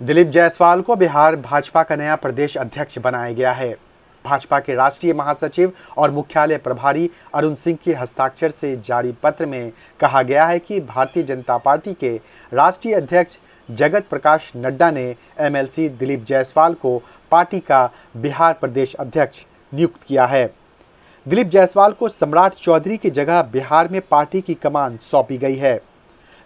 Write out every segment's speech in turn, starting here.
दिलीप जायसवाल को बिहार भाजपा का नया प्रदेश अध्यक्ष बनाया गया है। भाजपा के राष्ट्रीय महासचिव और मुख्यालय प्रभारी अरुण सिंह के हस्ताक्षर से जारी पत्र में कहा गया है कि भारतीय जनता पार्टी के राष्ट्रीय अध्यक्ष जगत प्रकाश नड्डा ने एमएलसी दिलीप जायसवाल को पार्टी का बिहार प्रदेश अध्यक्ष नियुक्त किया है। दिलीप जायसवाल को सम्राट चौधरी की जगह बिहार में पार्टी की कमान सौंपी गई है।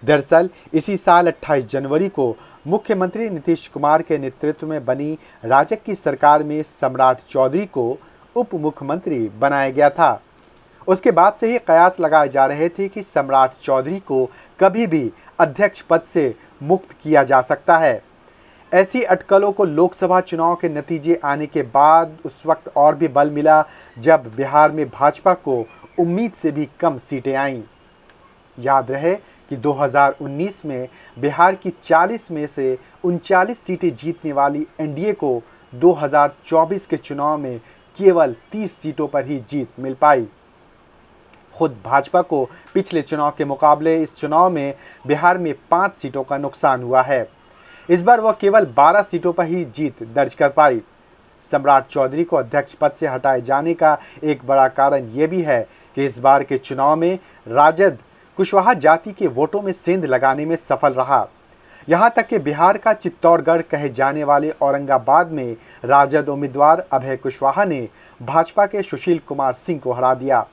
दरअसल इसी साल 28 जनवरी को मुख्यमंत्री नीतीश कुमार के नेतृत्व में बनी राजग की सरकार में सम्राट चौधरी को उप मुख्यमंत्री बनाया गया था। उसके बाद से ही कयास लगाए जा रहे थे कि सम्राट चौधरी को कभी भी अध्यक्ष पद से मुक्त किया जा सकता है। ऐसी अटकलों को लोकसभा चुनाव के नतीजे आने के बाद उस वक्त और भी बल मिला जब बिहार में भाजपा को उम्मीद से भी कम सीटें आईं। याद रहे कि 2019 में बिहार की 40 में से 39 सीटें जीतने वाली एनडीए को 2024 के चुनाव में केवल 30 सीटों पर ही जीत मिल पाई। खुद भाजपा को पिछले चुनाव के मुकाबले इस चुनाव में बिहार में 5 सीटों का नुकसान हुआ है। इस बार वह केवल 12 सीटों पर ही जीत दर्ज कर पाई। सम्राट चौधरी को अध्यक्ष पद से हटाए जाने का एक बड़ा कारण यह भी है कि इस बार के चुनाव में राजद कुशवाहा जाति के वोटों में सेंध लगाने में सफल रहा। यहां तक कि बिहार का चित्तौड़गढ़ कहे जाने वाले औरंगाबाद में राजद उम्मीदवार अभय कुशवाहा ने भाजपा के सुशील कुमार सिंह को हरा दिया।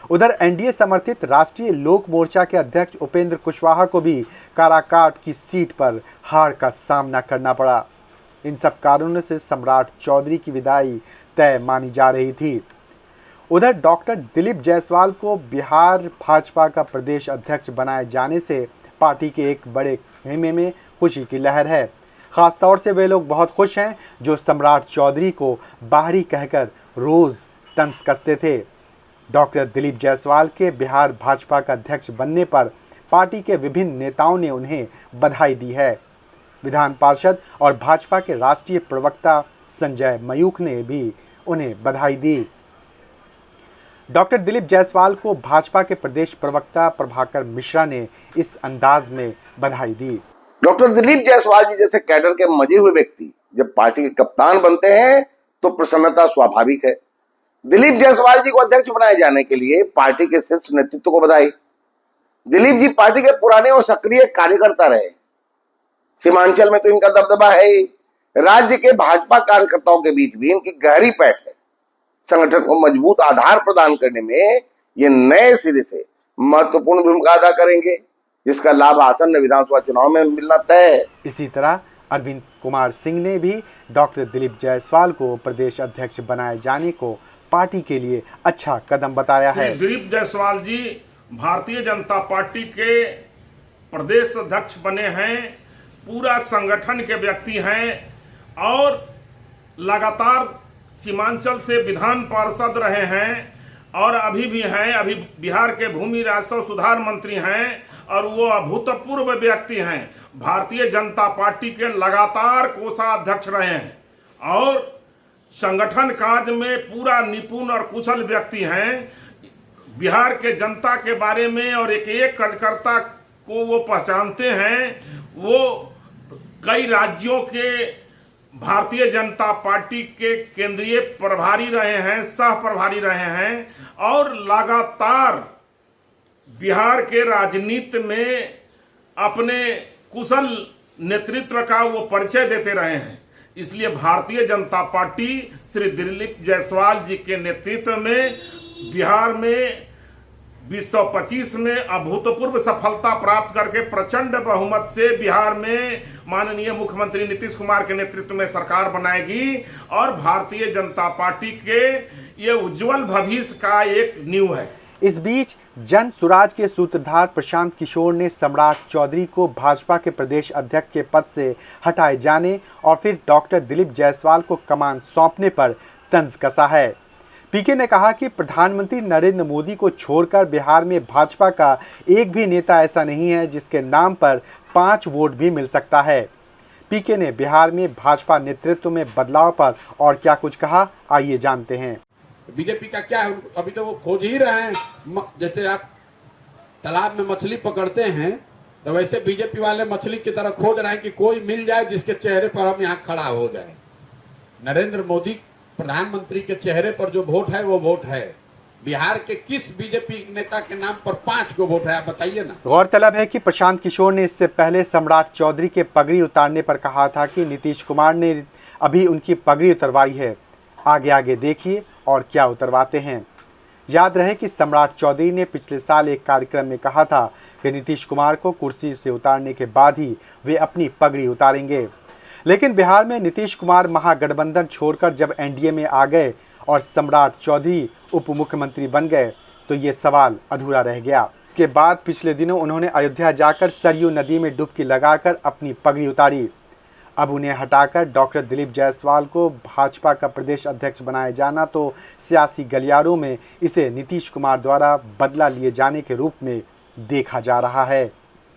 उधर एनडीए समर्थित राष्ट्रीय लोक मोर्चा के अध्यक्ष उपेंद्र कुशवाहा को भी काराकाट की सीट पर हार का सामना करना पड़ा। इन सब कारणों से सम्राट चौधरी की विदाई तय मानी जा रही थी। उधर डॉक्टर दिलीप जायसवाल को बिहार भाजपा का प्रदेश अध्यक्ष बनाए जाने से पार्टी के एक बड़े खेमे में खुशी की लहर है। खासतौर से वे लोग बहुत खुश हैं जो सम्राट चौधरी को बाहरी कहकर रोज तंज कसते थे। डॉक्टर दिलीप जायसवाल के बिहार भाजपा का अध्यक्ष बनने पर पार्टी के विभिन्न नेताओं ने उन्हें बधाई दी है। विधान पार्षद और भाजपा के राष्ट्रीय प्रवक्ता संजय मयूख ने भी उन्हें बधाई दी। डॉक्टर दिलीप जायसवाल को भाजपा के प्रदेश प्रवक्ता प्रभाकर मिश्रा ने इस अंदाज में बधाई दी। डॉक्टर दिलीप जायसवाल जी जैसे कैडर के मजे हुए व्यक्ति जब पार्टी के कप्तान बनते हैं तो प्रसन्नता स्वाभाविक है। दिलीप जायसवाल जी को अध्यक्ष बनाए जाने के लिए पार्टी के शीर्ष नेतृत्व को बधाई। दिलीप जी पार्टी के पुराने और सक्रिय कार्यकर्ता रहे। सीमांचल में तो इनका दबदबा है ही। राज्य के भाजपा कार्यकर्ताओं के बीच भी इनकी गहरी पैठ है। संगठन को मजबूत आधार प्रदान करने में ये नए सिरे से महत्वपूर्ण भूमिका अदा करेंगे, जिसका लाभ आसन्न विधानसभा चुनाव में मिलना तय है। इसी तरह अरविंद कुमार सिंह ने भी डॉक्टर दिलीप जायसवाल को प्रदेश अध्यक्ष बनाए जाने को पार्टी के लिए अच्छा कदम बताया है। दिलीप जायसवाल जी भारतीय जनता पार्टी के प्रदेश अध्यक्ष बने हैं, पूरा संगठन के व्यक्ति हैं और लगातार सीमांचल से विधान पार्षद रहे हैं और अभी भी हैं। अभी बिहार के भूमि राजस्व सुधार मंत्री हैं और वो अभूतपूर्व व्यक्ति हैं। भारतीय जनता पार्टी के लगातार कोषाध्यक्ष रहे हैं और संगठन कार्य में पूरा निपुण और कुशल व्यक्ति हैं। बिहार के जनता के बारे में और एक एक कार्यकर्ता को वो पहचानते हैं। वो कई राज्यों के भारतीय जनता पार्टी के केंद्रीय प्रभारी रहे हैं, सह प्रभारी रहे हैं और लगातार बिहार के राजनीति में अपने कुशल नेतृत्व का वो परिचय देते रहे हैं। इसलिए भारतीय जनता पार्टी श्री दिलीप जायसवाल जी के नेतृत्व में बिहार में 2025 में अभूतपूर्व सफलता प्राप्त करके प्रचंड बहुमत से बिहार में माननीय मुख्यमंत्री नीतीश कुमार के नेतृत्व में सरकार बनाएगी और भारतीय जनता पार्टी के ये उज्जवल भविष्य का एक नींव है। इस बीच जन सुराज के सूत्रधार प्रशांत किशोर ने सम्राट चौधरी को भाजपा के प्रदेश अध्यक्ष के पद से हटाए जाने और फिर डॉक्टर दिलीप जायसवाल को कमान सौंपने पर तंज कसा है। पीके ने कहा कि प्रधानमंत्री नरेंद्र मोदी को छोड़कर बिहार में भाजपा का एक भी नेता ऐसा नहीं है जिसके नाम पर 5 वोट भी मिल सकता है। पीके ने बिहार में भाजपा नेतृत्व में बदलाव पर और क्या कुछ कहा, आइए जानते हैं। बीजेपी का क्या है, अभी तो वो खोज ही रहे हैं। जैसे आप तालाब में मछली पकड़ते हैं तो वैसे बीजेपी वाले मछली की तरह खोज रहे हैं कि कोई मिल जाए जिसके चेहरे पर हम यहाँ खड़ा हो जाए। नरेंद्र मोदी प्रधानमंत्री के चेहरे पर जो वोट है वो वोट है। बिहार के किस बीजेपी नेता के नाम पर 5 को वोट है, आप बताइए ना। गौरतलब है कि प्रशांत किशोर ने इससे पहले सम्राट चौधरी के पगड़ी उतारने पर कहा था कि नीतीश कुमार ने अभी उनकी पगड़ी उतरवाई है, आगे आगे देखिए और क्या उतरवाते हैं। याद रहे कि सम्राट चौधरी ने पिछले साल एक कार्यक्रम में कहा था कि नीतीश कुमार को कुर्सी से उतारने के बाद ही वे अपनी पगड़ी उतारेंगे। लेकिन बिहार में नीतीश कुमार महागठबंधन छोड़कर जब एनडीए में आ गए और सम्राट चौधरी उप मुख्यमंत्री बन गए तो ये सवाल अधूरा रह गया। इसके बाद पिछले दिनों उन्होंने अयोध्या जाकर सरयू नदी में डुबकी लगाकर अपनी पगड़ी उतारी। अब उन्हें हटाकर डॉक्टर दिलीप जायसवाल को भाजपा का प्रदेश अध्यक्ष बनाया जाना तो सियासी गलियारों में इसे नीतीश कुमार द्वारा बदला लिए जाने के रूप में देखा जा रहा है।